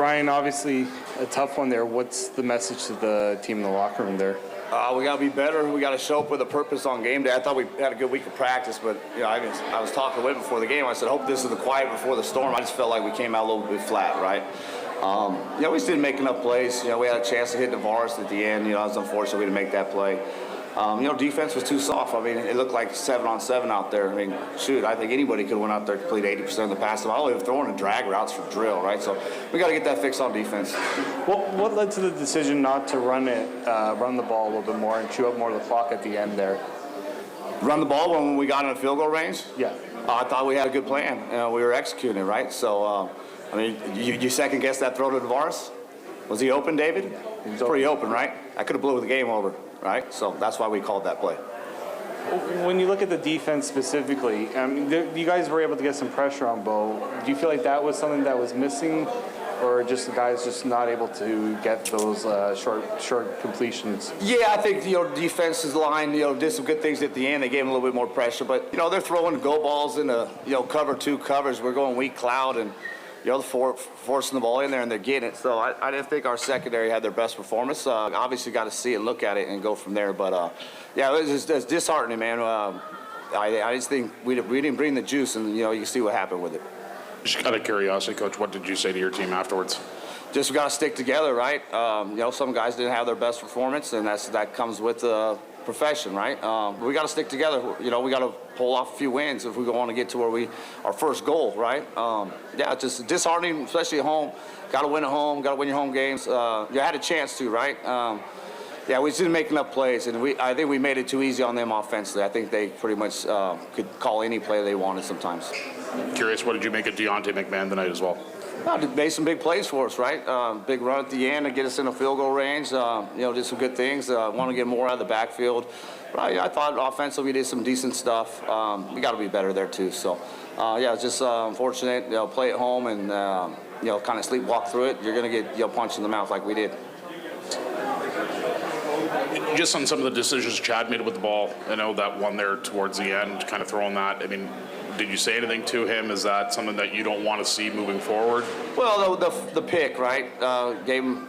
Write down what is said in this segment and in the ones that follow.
Ryan, obviously a tough one there. What's the message to the team in the locker room there? We got to be better. We got to show up with a purpose on game day. I thought we had a good week of practice, but I was talking to Whit before the game. I said, hope this is the quiet before the storm. I just felt like we came out a little bit flat, right? We just didn't make enough plays. We had a chance to hit Navarez at the end. It was unfortunate we didn't make that play. Defense was too soft. It looked like 7-on-7 out there. I think anybody could have went out there and complete 80% of the passes. All they were throwing a drag routes for drill, right? So we got to get that fixed on defense. What led to the decision not to run the ball a little bit more and chew up more of the clock at the end there? Run the ball when we got in a field goal range? Yeah. I thought we had a good plan. We were executing it, right? So, you second-guess that throw to Navarez? Was he open, David? Yeah. He was pretty open, right? I could have blew the game over, right? So that's why we called that play. When you look at the defense specifically, you guys were able to get some pressure on Bo. Do you feel like that was something that was missing, or just the guys just not able to get those short completions? Yeah, I think defense's line did some good things at the end. They gave them a little bit more pressure, but they're throwing go balls into cover two covers. We're going weak cloud and forcing the ball in there, and they're getting it. So I didn't think our secondary had their best performance. Obviously, got to see it, look at it, and go from there. But it was just disheartening, man. I just think we didn't bring the juice, and you can see what happened with it. Just out of curiosity, Coach, what did you say to your team afterwards? Just we got to stick together, right? Some guys didn't have their best performance, and that comes with the profession, right? We got to stick together. We got to pull off a few wins if we want to get to our first goal, right? It's just disheartening, especially at home. Got to win at home. Got to win your home games. You had a chance to, right? We just didn't make enough plays, and I think we made it too easy on them offensively. I think they pretty much could call any play they wanted sometimes. Curious, what did you make of Deontay McMahon tonight as well? Made some big plays for us, right? Big run at the end to get us in a field goal range. Did some good things. Want to get more out of the backfield. But I thought offensively we did some decent stuff. We got to be better there too. So, it's just unfortunate. Play at home and kind of sleepwalk through it. You're going to get punched in the mouth like we did. Just on some of the decisions Chad made with the ball, I know that one there towards the end, kind of throwing that. Did you say anything to him? Is that something that you don't want to see moving forward? Well, the pick, right? Gave him,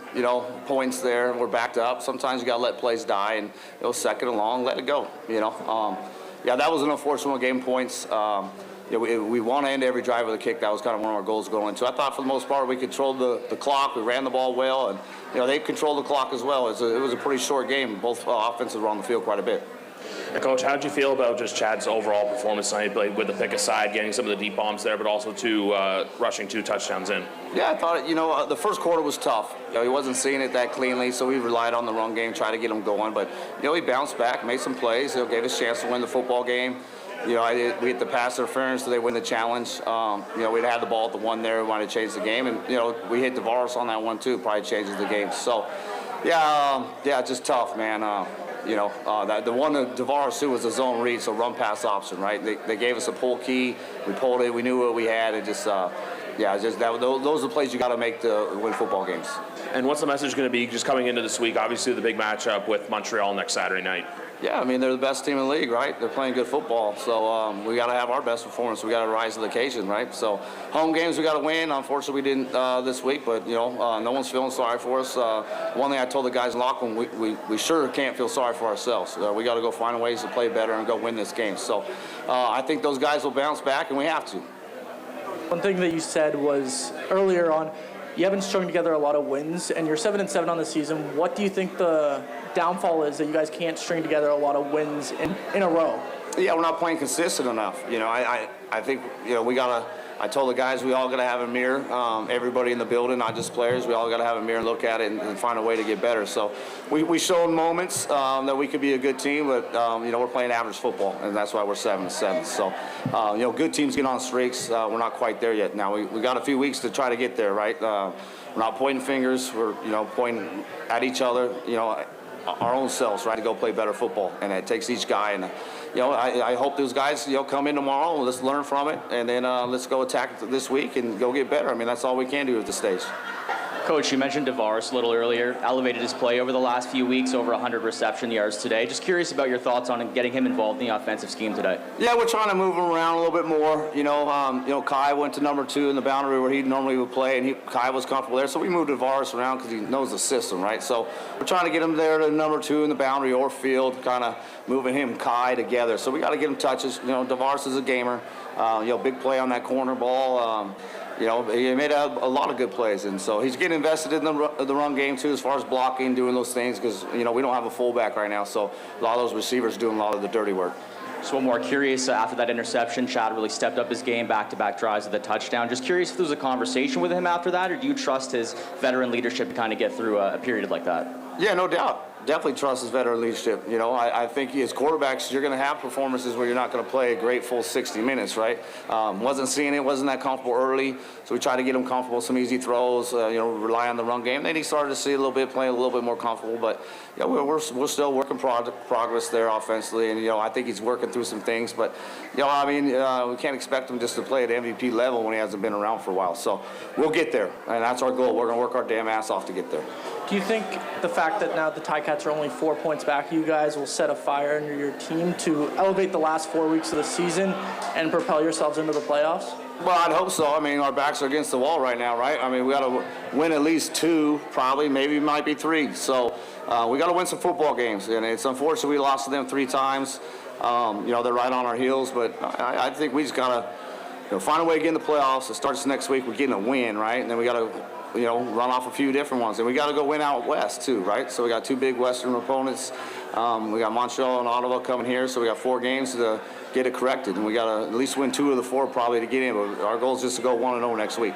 points there. We're backed up. Sometimes you got to let plays die, and second and long, let it go. That was an unfortunate game. Points. We want to end every drive with a kick. That was kind of one of our goals going into. I thought for the most part we controlled the clock. We ran the ball well, and they controlled the clock as well. It was a pretty short game. Both offenses were on the field quite a bit. Coach, how did you feel about just Chad's overall performance tonight, with the pick aside, getting some of the deep bombs there, but also rushing 2 touchdowns in? Yeah, I thought, the first quarter was tough. He wasn't seeing it that cleanly, so we relied on the run game, tried to get him going. But, he bounced back, made some plays, gave us a chance to win the football game. We hit the pass interference, so they win the challenge. We'd had the ball at the 1 there, we wanted to change the game. And, we hit Navarez on that one, too, probably changes the game. So, just tough, man. The one that Navarez too was a zone read, so run pass option, right? They gave us a pull key, we pulled it, we knew what we had, and those are the plays you got to make to win football games. And what's the message going to be just coming into this week? Obviously, the big matchup with Montreal next Saturday night. Yeah, they're the best team in the league, right? They're playing good football, so we got to have our best performance. We got to rise to the occasion, right? So home games we got to win. Unfortunately, we didn't this week, but no one's feeling sorry for us. One thing I told the guys in the locker room, we sure can't feel sorry for ourselves. We got to go find ways to play better and go win this game. So I think those guys will bounce back, and we have to. One thing that you said was earlier on, you haven't strung together a lot of wins, and you're 7-7 on the season. What do you think the downfall is that you guys can't string together a lot of wins in a row? Yeah, we're not playing consistent enough. I think we gotta. I told the guys we all got to have a mirror. Everybody in the building, not just players, we all got to have a mirror and look at it and find a way to get better. So we showed moments that we could be a good team, but we're playing average football, and that's why we're 7-7. So good teams get on streaks. We're not quite there yet. Now we got a few weeks to try to get there, right? We're not pointing fingers. We're pointing at each other. Our own selves, right, to go play better football, and it takes each guy. And I hope those guys come in tomorrow. Let's learn from it, and then let's go attack this week and go get better. That's all we can do at this stage. Coach, you mentioned DeVaris a little earlier, elevated his play over the last few weeks, over 100 reception yards today. Just curious about your thoughts on getting him involved in the offensive scheme today. Yeah, we're trying to move him around a little bit more. Kai went to number 2 in the boundary where he normally would play, and Kai was comfortable there. So we moved DeVaris around because he knows the system, right? So we're trying to get him there to number 2 in the boundary or field, kind of moving him and Kai together. So we got to get him touches. DeVaris is a gamer. Big play on that corner ball. He made a lot of good plays, and so he's getting invested in the run game too, as far as blocking, doing those things, because we don't have a fullback right now, so a lot of those receivers doing a lot of the dirty work. So one more curious, after that interception, Chad really stepped up his game, back-to-back drives with a touchdown. Just curious if there was a conversation with him after that, or do you trust his veteran leadership to kind of get through a period like that? Yeah, no doubt. Definitely trust his veteran leadership. I think as quarterbacks, you're going to have performances where you're not going to play a great full 60 minutes, right? Wasn't seeing it, wasn't that comfortable early, so we tried to get him comfortable, some easy throws, rely on the run game. Then he started to see a little bit, playing a little bit more comfortable, but we're still working progress there offensively, and I think he's working through some things, but we can't expect him just to play at MVP level when he hasn't been around for a while. So we'll get there, and that's our goal. We're going to work our damn ass off to get there. Do you think the fact that now the Ticats are only 4 points back, you guys will set a fire under your team to elevate the last 4 weeks of the season and propel yourselves into the playoffs? Well, I'd hope so. Our backs are against the wall right now, right? We got to win at least 2, probably, maybe might be 3. So we got to win some football games, and it's unfortunate we lost to them 3 times. They're right on our heels, but I think we just got to find a way to get in the playoffs. It starts next week. We're getting a win, right? And then we got to run off a few different ones. And we got to go win out west, too, right? So we got 2 big Western opponents. We got Montreal and Ottawa coming here, so we got 4 games to get it corrected. And we got to at least win 2 of the 4 probably to get in. But our goal is just to go 1-0 next week.